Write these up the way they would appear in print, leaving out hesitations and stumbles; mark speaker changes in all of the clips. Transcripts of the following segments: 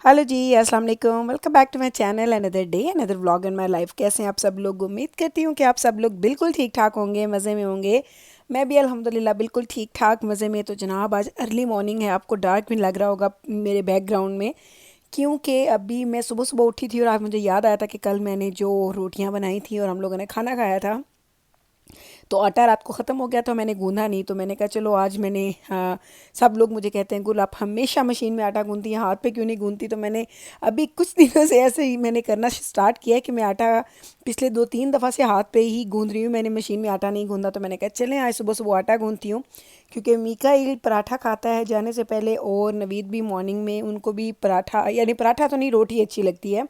Speaker 1: Hello जी, अस्सलाम वालेकुम। Welcome back to my channel. Another day another vlog in my life. कैसे हैं आप सब लोग? उम्मीद करती हूँ कि आप सब लोग बिल्कुल ठीक ठाक होंगे, मज़े में होंगे। मैं भी अल्हम्दुलिल्लाह बिल्कुल ठीक ठाक मज़े में। तो जनाब आज अर्ली मॉर्निंग है, आपको डार्क भी लग रहा होगा मेरे बैकग्राउंड में, क्योंकि अभी मैं सुबह सुबह उठी थी और आज मुझे याद आया था कि कल मैंने जो रोटियां बनाई थी और हम लोगों ने खाना खाया था, तो आटा रात को ख़त्म हो गया था, मैंने गूंदा नहीं। तो मैंने कहा चलो आज मैंने सब लोग मुझे कहते हैं गुल आप हमेशा मशीन में आटा गूंथती हैं, हाथ पे क्यों नहीं गूंथती? तो मैंने अभी कुछ दिनों से ऐसे ही मैंने करना स्टार्ट किया है कि मैं आटा पिछले 2-3 दफ़ा से हाथ पे ही गूंद रही हूँ, मैंने मशीन में आटा नहीं गूंदा। तो मैंने कहा चलें आज सुबह सुबह आटा गूंथती हूँ, क्योंकि मीकाइल पराठा खाता है जाने से पहले, और नवीद भी मॉर्निंग में उनको भी पराठा, यानी पराठा तो नहीं रोटी अच्छी लगती है।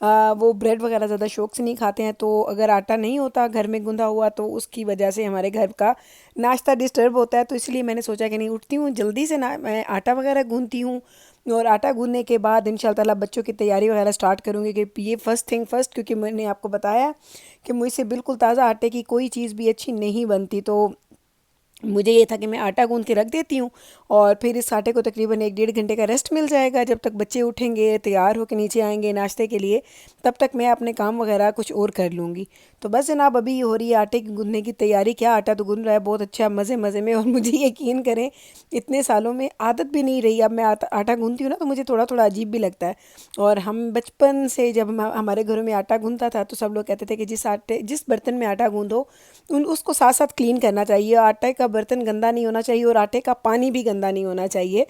Speaker 1: वो ब्रेड वगैरह ज़्यादा शौक से नहीं खाते हैं। तो अगर आटा नहीं होता घर में गूंदा हुआ तो उसकी वजह से हमारे घर का नाश्ता डिस्टर्ब होता है। तो इसलिए मैंने सोचा कि नहीं, उठती हूँ जल्दी से ना, मैं आटा वगैरह गूंथती हूँ और आटा गूंदने के बाद इंशाल्लाह ताला बच्चों की तैयारी वगैरह स्टार्ट करूँगी कि ये फ़र्स्ट थिंग फ़र्स्ट, क्योंकि मैंने आपको बताया कि मुझसे बिल्कुल ताज़ा आटे की कोई चीज़ भी अच्छी नहीं बनती। तो मुझे ये था कि मैं आटा गूंद के रख देती हूँ और फिर इस आटे को तकरीबन 1-1.5 घंटे का रेस्ट मिल जाएगा। जब तक बच्चे उठेंगे, तैयार होकर नीचे आएंगे नाश्ते के लिए, तब तक मैं अपने काम वगैरह कुछ और कर लूँगी। तो बस जनाब अभी ये हो रही है आटे की गूंदने की तैयारी। क्या आटा तो गूंद रहा है बहुत अच्छा, मज़े मज़े में। और मुझे यकीन करें, इतने सालों में आदत भी नहीं रही। अब मैं आटा गूंदती हूँ ना, तो मुझे थोड़ा थोड़ा अजीब भी लगता है। और हम बचपन से जब हमारे घरों में आटा गूंदता था तो सब लोग कहते थे कि जिस बर्तन में आटा गूंदो उन उसको साथ साथ क्लीन करना चाहिए, आटे का बर्तन गंदा नहीं होना चाहिए और आटे का पानी भी गंदा नहीं होना चाहिए।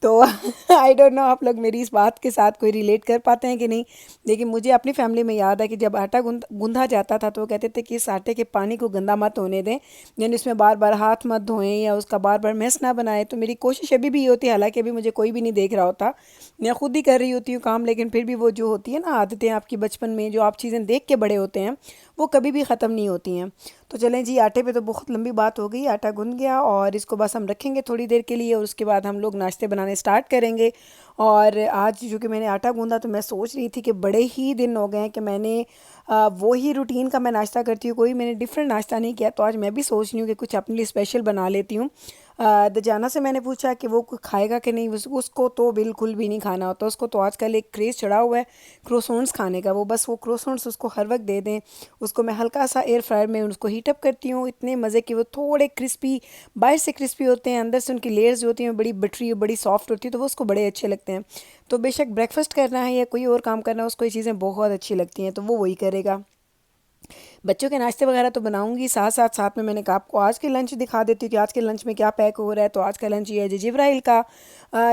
Speaker 1: तो आई डोंट नो आप लोग मेरी इस बात के साथ कोई रिलेट कर पाते हैं कि नहीं, लेकिन मुझे अपनी फैमिली में याद है कि जब आटा गूंधा जाता था तो वो कहते थे कि इस आटे के पानी को गंदा मत होने दें, यानी उसमें बार बार हाथ मत धोएं या उसका बार बार मैस ना बनाएं। तो मेरी कोशिश अभी भी ये होती है, हालांकि अभी मुझे कोई भी नहीं देख रहा होता, मैं खुद ही कर रही होती हूँ काम, लेकिन फिर भी वो जो होती है ना आदतें आपकी बचपन में, जो आप चीज़ें देख के बड़े होते हैं, वो कभी भी ख़त्म नहीं होती हैं। तो चलें जी, आटे पे तो बहुत लंबी बात हो गई, आटा गूंद गया और इसको बस हम रखेंगे थोड़ी देर के लिए और उसके बाद हम लोग नाश्ते बनाने स्टार्ट करेंगे। और आज जो कि मैंने आटा गूंदा, तो मैं सोच रही थी कि बड़े ही दिन हो गए हैं कि मैंने वो ही रूटीन का मैं नाश्ता करती हूँ, कोई मैंने डिफरेंट नाश्ता नहीं किया। तो आज मैं भी सोच रही हूँ कि कुछ अपने लिए स्पेशल बना लेती हूँ। दजाना से मैंने पूछा कि वो खाएगा कि नहीं, उसको तो बिल्कुल भी नहीं खाना होता। उसको तो आजकल एक क्रेज़ चढ़ा हुआ है क्रोसॉन्ट्स खाने का, वो बस वो क्रोसॉन्ट्स उसको हर वक्त दे दें। उसको मैं हल्का सा एयर फ्रायर में उसको हीटअप करती हूँ, इतने मज़े के वो थोड़े क्रिस्पी, बाहर से क्रिस्पी होते हैं, अंदर से उनकी लेयर्स जो होती हैं बड़ी बटरी बड़ी सॉफ्ट होती है, तो वो उसको बड़े अच्छे लगते हैं। तो बेशक ब्रेकफास्ट करना है या कोई और काम करना है, उसको ये चीज़ें बहुत अच्छी लगती हैं, तो वो वही करेगा। बच्चों के नाश्ते वगैरह तो बनाऊंगी, साथ साथ साथ में मैंने कहा आपको आज के लंच दिखा देती हूँ कि आज के लंच में क्या पैक हो रहा है। तो आज का लंच ये है जी जिब्राइल का।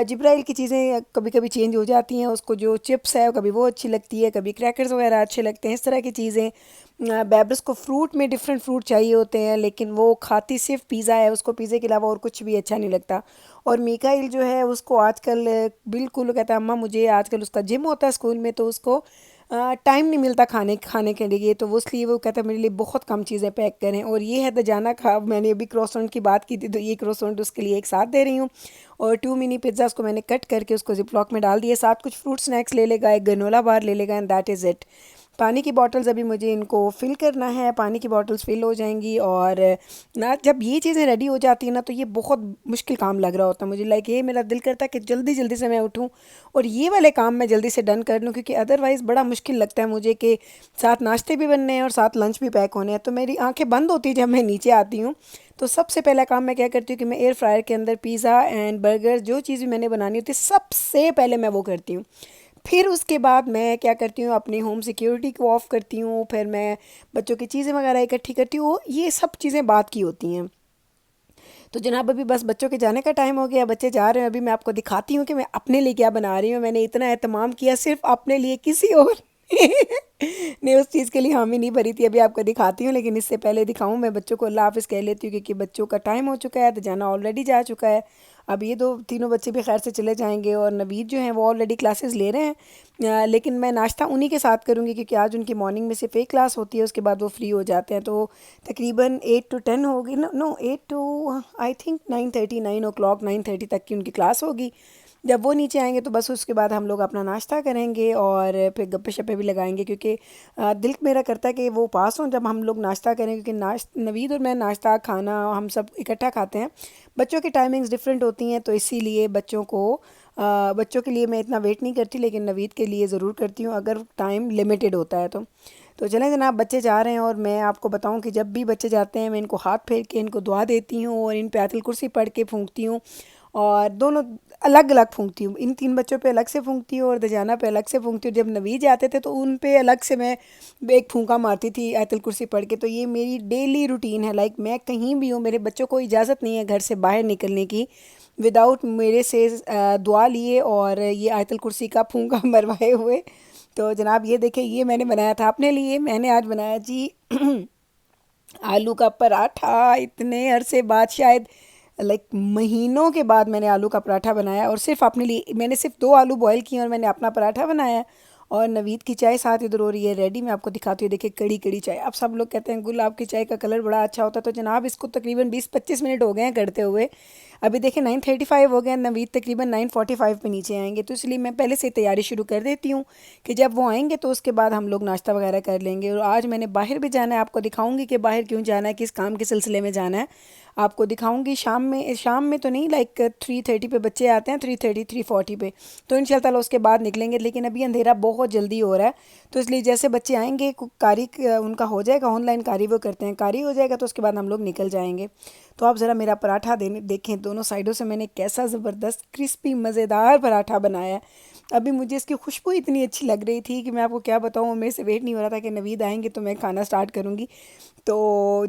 Speaker 1: जिब्राइल की चीज़ें कभी कभी चेंज हो जाती हैं, उसको जो चिप्स है कभी वो अच्छी लगती है, कभी क्रैकर्स वगैरह अच्छे लगते हैं, इस तरह की चीज़ें। बैब्रस को फ्रूट में डिफरेंट फ्रूट चाहिए होते हैं, लेकिन वो खाती सिर्फ पिज़्ज़ा है, उसको पिज़्ज़े के अलावा और कुछ भी अच्छा नहीं लगता। और मीकाइल जो है उसको आजकल बिल्कुल, वो कहता है अम्मा मुझे आजकल, उसका जिम होता है स्कूल में, तो उसको टाइम नहीं मिलता खाने खाने के लिए, तो वो इसलिए वो कहता है मेरे लिए बहुत कम चीज़ें पैक करें। और ये है दजाना खा, मैंने अभी क्रोसेंट की बात की थी, तो ये क्रोसेंट उसके लिए एक साथ दे रही हूँ। और 2 मिनी पिज़्ज़ास को मैंने कट करके उसको जिपलॉक में डाल दिया, साथ कुछ फ्रूट स्नैक्स ले लेगा, एक गनोला बार ले लेगा, एंड दैट इज़ इट। पानी की बॉटल्स अभी मुझे इनको फ़िल करना है, पानी की बॉटल्स फ़िल हो जाएंगी। और ना जब ये चीज़ें रेडी हो जाती हैं ना, तो ये बहुत मुश्किल काम लग रहा होता है मुझे, लाइक ये मेरा दिल करता है कि जल्दी जल्दी से मैं उठूँ और ये वाले काम मैं जल्दी से डन कर लूँ, क्योंकि अदरवाइज़ बड़ा मुश्किल लगता है मुझे कि साथ नाश्ते भी बनने हैं और साथ लंच भी पैक होने हैं। तो मेरी आंखें बंद होती हैं जब मैं नीचे आती हूँ। तो सबसे पहला काम मैं क्या करती हूँ कि मैं एयर फ्रायर के अंदर पिज़्ज़ा एंड बर्गर जो चीज़ भी मैंने बनानी होती है, सबसे पहले मैं वो करती हूँ। फिर उसके बाद मैं क्या करती हूँ, अपनी होम सिक्योरिटी को ऑफ़ करती हूँ, फिर मैं बच्चों की चीज़ें वगैरह इकट्ठी करती हूँ, ये सब चीज़ें बात की होती हैं। तो जनाब अभी बस बच्चों के जाने का टाइम हो गया, बच्चे जा रहे हैं, अभी मैं आपको दिखाती हूँ कि मैं अपने लिए क्या बना रही हूँ। मैंने इतना एहतमाम किया सिर्फ अपने लिए, किसी और ने उस चीज़ के लिए हामी नहीं भरी थी। अभी आपको दिखाती हूँ, लेकिन इससे पहले दिखाऊँ मैं बच्चों को अल्लाह हाफ़िज़ कह लेती हूँ, क्योंकि बच्चों का टाइम हो चुका है, तो जाना ऑलरेडी जा चुका है। अब ये दो तीनों बच्चे भी खैर से चले जाएंगे और नवीद जो हैं वो ऑलरेडी क्लासेस ले रहे हैं। लेकिन मैं नाश्ता उन्हीं के साथ करूँगी, क्योंकि आज उनकी मॉर्निंग में सिर्फ एक क्लास होती है, उसके बाद वो फ्री हो जाते हैं। तो तकरीबन 8 to 10 होगी, no no 8 to I think 9:30, 9 o'clock 9:30 तक की उनकी क्लास होगी। जब वो नीचे आएंगे तो बस उसके बाद हम लोग अपना नाश्ता करेंगे और फिर गप्पे शप्पे भी लगाएंगे, क्योंकि दिल मेरा करता है कि वो पास हों जब हम लोग नाश्ता करें, क्योंकि नवीद और मैं नाश्ता खाना हम सब इकट्ठा खाते हैं। बच्चों की टाइमिंग्स डिफरेंट होती हैं, तो इसीलिए बच्चों को बच्चों के लिए मैं इतना वेट नहीं करती, लेकिन नवीद के लिए ज़रूर करती हूँ अगर टाइम लिमिटेड होता है तो चलें जनाब, बच्चे जा रहे हैं और मैं आपको बताऊं कि जब भी बच्चे जाते हैं मैं इनको हाथ फेर के इनको दुआ देती हूँ और इन पे आयतुल कुर्सी पढ़ के फूंकती हूँ। और दोनों अलग अलग फूंकती हूँ, इन 3 बच्चों पे अलग से फूंकती हूँ और दजाना पे अलग से फूंकती हूँ। जब नवीद जाते थे तो उन पे अलग से मैं एक फूंका मारती थी आयतुल कुर्सी पढ़ के। तो ये मेरी डेली रूटीन है, लाइक मैं कहीं भी हूँ, मेरे बच्चों को इजाज़त नहीं है घर से बाहर निकलने की विदाउट मेरे से दुआ लिए और ये आयतुल कुर्सी का फूंका मरवाए हुए। तो जनाब ये देखें, ये मैंने बनाया था अपने लिए। मैंने आज बनाया जी आलू का पराठा। इतने अरसे बाद, शायद लाइक महीनों के बाद मैंने आलू का पराठा बनाया और सिर्फ अपने लिए। मैंने सिर्फ 2 आलू बॉयल किए और मैंने अपना पराठा बनाया। और नवीद की चाय साथ इधर हो रही है रेडी। मैं आपको दिखाती हूँ, देखिए कड़ी कड़ी चाय। अब सब लोग कहते हैं गुल आपकी चाय का कलर बड़ा अच्छा होता है, तो जनाब इसको तकरीबन 20-25 मिनट हो गए हैं करते हुए। अभी देखिए 9:35 हो गए, नवीद तकरीबन 9:45 पे नीचे आएंगे, तो इसलिए मैं पहले से तैयारी शुरू कर देती हूँ कि जब वो आएंगे तो उसके बाद हम लोग नाश्ता वगैरह कर लेंगे। और आज मैंने बाहर भी जाना है, आपको दिखाऊंगी कि बाहर क्यों जाना है, किस काम के सिलसिले में जाना है आपको दिखाऊंगी। शाम में तो नहीं, लाइक 3:30 पे बच्चे आते हैं, 3:30 3:40 पे, तो इंशाल्लाह ताला उसके बाद निकलेंगे। लेकिन अभी अंधेरा बहुत जल्दी हो रहा है, तो इसलिए जैसे बच्चे आएंगे कारी उनका हो जाएगा, ऑनलाइन कारी वो करते हैं, कारी हो जाएगा तो उसके बाद हम लोग निकल जाएंगे। तो आप ज़रा मेरा पराठा देखें, दोनों साइडों से मैंने कैसा ज़बरदस्त क्रिस्पी मज़ेदार पराठा बनाया है। अभी मुझे इसकी खुशबू इतनी अच्छी लग रही थी कि मैं आपको क्या बताऊँ, मेरे से वेट नहीं हो रहा था कि नवीद आएंगे तो मैं खाना स्टार्ट करूँगी। तो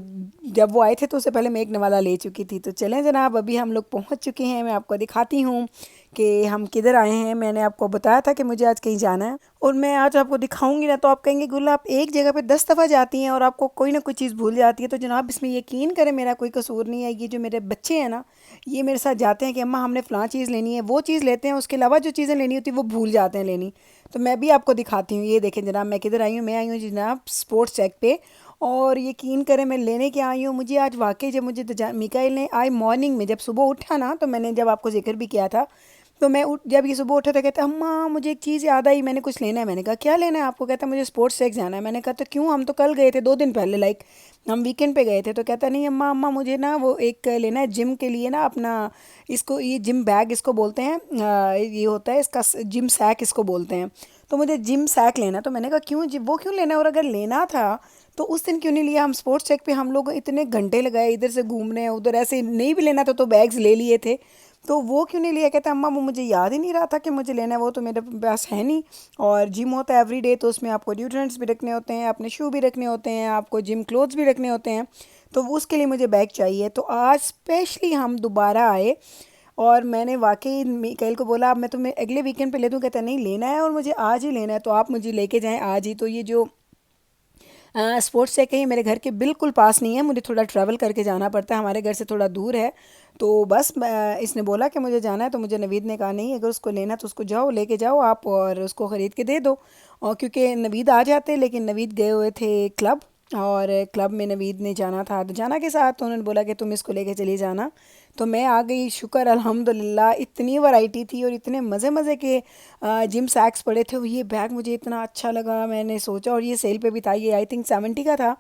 Speaker 1: जब वो आए थे तो उससे पहले मैं एक नवाला ले चुकी थी। तो चलें जनाब, अभी हम लोग पहुंच चुके हैं। मैं आपको दिखाती हूँ कि हम किधर आए हैं। मैंने आपको बताया था कि मुझे आज कहीं जाना है और मैं आज आपको दिखाऊंगी ना, तो आप कहेंगे गुल आप एक जगह पे 10 दफ़ा जाती हैं और आपको कोई ना कोई चीज़ भूल जाती है। तो जनाब इसमें यकीन करें मेरा कोई कसूर नहीं है। ये जो मेरे बच्चे हैं ना, ये मेरे साथ जाते हैं कि अम्मा हमने फ़लाँ चीज़ लेनी है, वो चीज़ लेते हैं, उसके अलावा जो चीज़ें लेनी होती है वो भूल जाते हैं लेनी। तो मैं भी आपको दिखाती हूँ। ये देखें जनाब, मैं किधर आई हूँ, मैं आई हूँ जनाब स्पोर्ट्स चेक पे। और यकीन करें मैं लेने क्या आई हूँ, मुझे आज वाकई जब मुझे मिकाइल ने आज मॉर्निंग में जब सुबह उठा ना, तो मैंने जब आपको जिक्र भी किया था, तो मैं जब ये सुबह उठा तो कहता अम्मा मुझे एक चीज़ याद आई, मैंने कुछ लेना है। मैंने कहा क्या लेना है आपको? कहता मुझे स्पोर्ट्स सेक्स जाना है। मैंने कहा तो क्यों, हम तो कल गए थे 2 दिन पहले, लाइक हम वीकेंड पे गए थे। तो कहता नहीं अम्मा अम्मा मुझे ना वो एक लेना है जिम के लिए ना अपना, इसको ये जिम बैग इसको बोलते हैं, ये होता है इसका जिम सैक इसको बोलते हैं। तो मुझे जिम सैक लेना। तो मैंने कहा क्यों जी, वो क्यों लेना है, और अगर लेना था तो उस दिन क्यों नहीं लिया? हम स्पोर्ट्स चेक पे हम लोग इतने घंटे लगाए इधर से घूमने उधर, ऐसे नहीं भी लेना था तो बैग्स ले लिए थे, तो वो क्यों नहीं लिया? कहता अम्मा वो मुझे याद ही नहीं रहा था कि मुझे लेना है, वो तो मेरे पास है नहीं। और जिम होता है एवरी डे, तो उसमें आपको ड्यूरेंट्स भी रखने होते हैं, अपने शू भी रखने होते हैं, आपको जिम क्लोथ्स भी रखने होते हैं, तो वो उसके लिए मुझे बैग चाहिए। तो आज स्पेशली हम दोबारा आए और मैंने वाकई मिकाइल को बोला अब मैं तुम्हें अगले वीकेंड पे ले दूँ। कहता नहीं लेना है और मुझे आज ही लेना है, तो आप मुझे लेके जाएं आज ही। तो ये जो स्पोर्ट्स से कहीं मेरे घर के बिल्कुल पास नहीं है, मुझे थोड़ा ट्रैवल करके जाना पड़ता है, हमारे घर से थोड़ा दूर है। तो बस इसने बोला कि मुझे जाना है, तो मुझे नवीद ने कहा नहीं अगर उसको लेना तो उसको जाओ लेके जाओ आप और उसको ख़रीद के दे दो। और क्योंकि नवीद आ जाते, लेकिन नवीद गए हुए थे क्लब, और क्लब में नवीद ने जाना था, तो जाना के साथ तो उन्होंने बोला कि तुम इसको लेके चली जाना। तो मैं आ गई, शुक्र अल्हम्दुलिल्लाह। इतनी वैरायटी थी और इतने मज़े मज़े के जिम सैक्स पड़े थे। ये बैग मुझे इतना अच्छा लगा, मैंने सोचा, और ये सेल पे भी था, ये आई थिंक 70 का था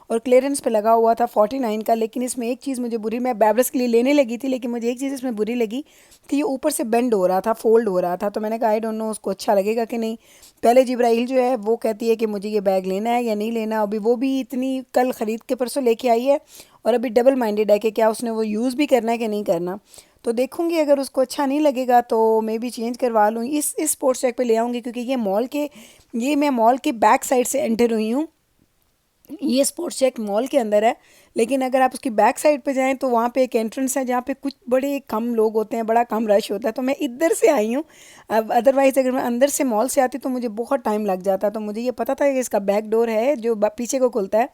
Speaker 1: और क्लियरेंस पे लगा हुआ था 49 का। लेकिन इसमें एक चीज़ मुझे बुरी, मैं बैबरस के लिए लेने लगी थी, लेकिन मुझे एक चीज़ इसमें बुरी लगी कि ये ऊपर से बेंड हो रहा था, फोल्ड हो रहा था। तो मैंने कहा आई डोंट नो उसको अच्छा लगेगा कि नहीं। पहले जिब्राइल जो है वो कहती है कि मुझे ये बैग लेना है या नहीं लेना, अभी वो भी इतनी कल ख़रीद के परसों लेके आई है और अभी डबल माइंडेड है कि क्या उसने वो यूज़ भी करना है कि नहीं करना। तो देखूंगी, अगर उसको अच्छा नहीं लगेगा तो मे बी चेंज करवा लूँ, इस स्पोर्ट्स ट्रैक पे ले आऊँगी, क्योंकि ये मैं मॉल के बैक साइड से एंटर हुई हूँ। ये स्पोर्ट्स चेक मॉल के अंदर है, लेकिन अगर आप उसकी बैक साइड पे जाएं तो वहाँ पे एक एंट्रेंस है जहाँ पे कुछ बड़े कम लोग होते हैं, बड़ा कम रश होता है, तो मैं इधर से आई हूँ। अब अदरवाइज़ अगर मैं अंदर से मॉल से आती तो मुझे बहुत टाइम लग जाता। तो मुझे ये पता था कि इसका बैक डोर है जो पीछे को खुलता है,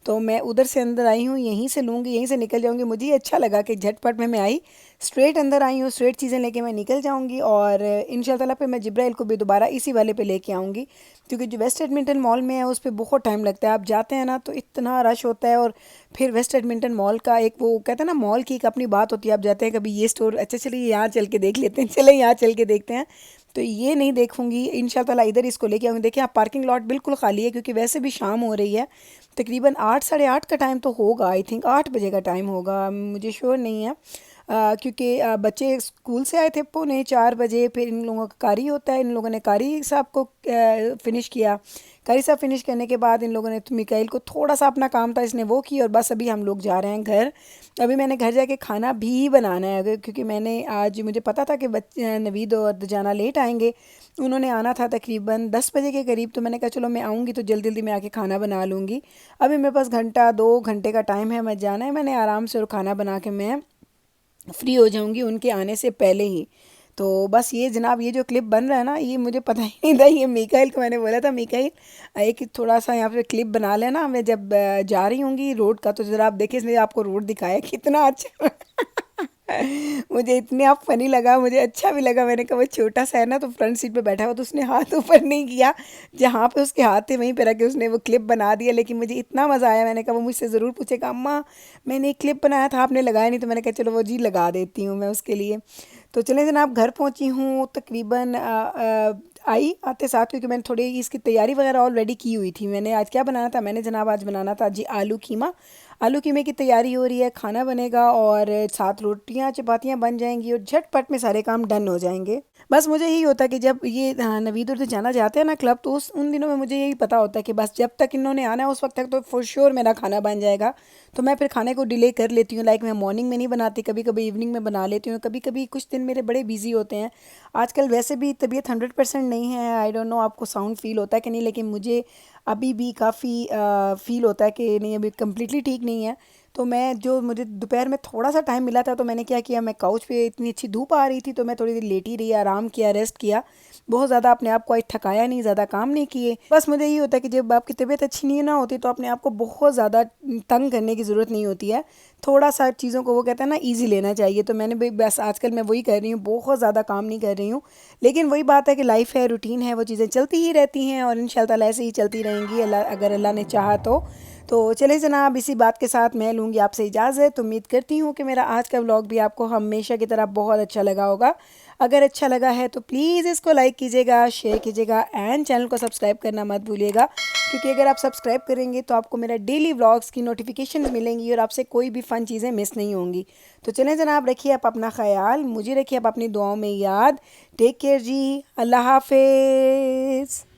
Speaker 1: तो मैं उधर से अंदर आई हूँ, यहीं से लूँगी, यहीं से निकल जाऊँगी। मुझे ये अच्छा लगा कि झटपट में मैं आई, स्ट्रेट अंदर आई हूँ, स्ट्रेट चीज़ें लेके मैं निकल जाऊँगी। और इंशाल्लाह ताला पे मैं जिब्राइल को भी दोबारा इसी वाले पे लेके आऊँगी, क्योंकि जो वेस्ट एडमिंटन मॉल में है उस पर बहुत टाइम लगता है। आप जाते हैं ना तो इतना रश होता है, और फिर वेस्ट एडमिंटन मॉल का एक वो कहते हैं ना, मॉल की एक अपनी बात होती है। आप जाते हैं कभी ये स्टोर, अच्छा चलिए यहाँ चल के देख लेते हैं, चले यहाँ चल के देखते हैं, तो ये नहीं देखूंगी, इंशाल्लाह इधर इसको लेके आऊँगी। देखिए आप, पार्किंग लॉट बिल्कुल खाली है क्योंकि वैसे भी शाम हो रही है। तकरीबन 8 साढ़े 8 का टाइम तो होगा, आई थिंक 8 बजे का टाइम होगा, मुझे श्योर नहीं है। क्योंकि बच्चे स्कूल से आए थे पौने 4 बजे, फिर इन लोगों का कारी होता है, इन लोगों ने कारी साहब को फिनिश किया। कारी साहब फिनिश करने के बाद इन लोगों ने, तो मिकाइल को थोड़ा सा अपना काम था, इसने वो किया, और बस अभी हम लोग जा रहे हैं घर। अभी मैंने घर जाके खाना भी बनाना है, क्योंकि मैंने आज, मुझे पता था कि बच्चे नवीद और दजाना लेट आएंगे। उन्होंने आना था तकरीबन 10 बजे के करीब, तो मैंने कहा चलो मैं आऊँगी तो जल्दी जल्दी मैं आके खाना बना लूँगी। अभी मेरे पास घंटा 2 घंटे का टाइम है, मैं जाना है, मैंने आराम से और खाना बना के मैं फ्री हो जाऊंगी उनके आने से पहले ही। तो बस ये जनाब, ये जो क्लिप बन रहा है ना, ये मुझे पता ही नहीं था, ये मिकाइल को मैंने बोला था, मिकाइल एक थोड़ा सा यहाँ पे क्लिप बना लेना, मैं जब जा रही होंगी रोड का, तो ज़रा आप देखिए, इसने आपको रोड दिखाया कितना अच्छा। मुझे इतने आप फनी लगा, मुझे अच्छा भी लगा। मैंने कहा वो छोटा सा है ना, तो फ्रंट सीट पे बैठा हुआ, तो उसने हाथ ऊपर नहीं किया, जहाँ पे उसके हाथ थे वहीं पे रख के उसने वो क्लिप बना दिया। लेकिन मुझे इतना मज़ा आया, मैंने कहा वो मुझसे ज़रूर पूछेगा, अम्मा मैंने एक क्लिप बनाया था आपने लगाया नहीं, तो मैंने कहा चलो वो जी लगा देती हूँ मैं उसके लिए। तो चलें जनाब, घर पहुँची हूँ तकरीबन आई आते साथ, क्योंकि मैंने थोड़ी इसकी तैयारी वगैरह ऑलरेडी की हुई थी। मैंने आज क्या बनाना था, मैंने जनाब आज बनाना था जी आलू कीमा। आलू कीमे की तैयारी हो रही है, खाना बनेगा और साथ रोटियां चपातियां बन जाएंगी और झटपट में सारे काम डन हो जाएंगे। बस मुझे यही होता है कि जब ये नवीद उर्द जाना जाते हैं ना क्लब, तो उस उन दिनों में मुझे यही पता होता है कि बस जब तक इन्होंने आना है उस वक्त तक तो फॉर श्योर मेरा खाना बन जाएगा। तो मैं फिर खाने को डिले कर लेती हूँ, लाइक मैं मॉर्निंग में नहीं बनाती, कभी कभी इवनिंग में बना लेती हूँ, कभी कभी कुछ दिन मेरे बड़े बिजी होते हैं। आजकल वैसे भी तबीयत 100% नहीं है, आई डोंट नो आपको साउंड फील होता है कि नहीं, लेकिन मुझे अभी भी काफ़ी फील होता है कि नहीं, अभी कम्प्लीटली ठीक नहीं है। तो मैं, जो मुझे दोपहर में थोड़ा सा टाइम मिला था, तो मैंने क्या किया, मैं काउच पे, इतनी अच्छी धूप आ रही थी तो मैं थोड़ी देर लेटी रही, आराम किया, रेस्ट किया। बहुत ज़्यादा अपने आप को आज थकाया नहीं, ज़्यादा काम नहीं किए। बस मुझे ये होता है कि जब आपकी तबीयत अच्छी नहीं ना होती, तो अपने आप को बहुत ज़्यादा तंग करने की ज़रूरत नहीं होती है। थोड़ा सा चीज़ों को, वो कहते हैं ना, ईजी लेना चाहिए। तो मैंने भी बस आजकल मैं वही कर रही हूँ, बहुत ज़्यादा काम नहीं कर रही हूँ। लेकिन वही बात है कि लाइफ है, रूटीन है, वो चीज़ें चलती ही रहती हैं और इंशाल्लाह ऐसे ही चलती रहेंगी, अल्लाह अगर अल्लाह ने चाहा तो चले जनाब, इसी बात के साथ मैं लूँगी आपसे इजाज़त। उम्मीद करती हूँ कि मेरा आज का व्लॉग भी आपको हमेशा की तरह बहुत अच्छा लगा होगा। अगर अच्छा लगा है तो प्लीज़ इसको लाइक कीजिएगा, शेयर कीजिएगा एंड चैनल को सब्सक्राइब करना मत भूलिएगा, क्योंकि अगर आप सब्सक्राइब करेंगे तो आपको मेरा डेली व्लॉग्स की नोटिफिकेशन मिलेंगी और आपसे कोई भी फ़न चीज़ें मिस नहीं होंगी। तो चलें जनाब, रखिए आप अपना ख्याल, मुझे रखिए आप अपनी दुआओं में याद। टेक केयर जी, अल्लाह हाफिज़।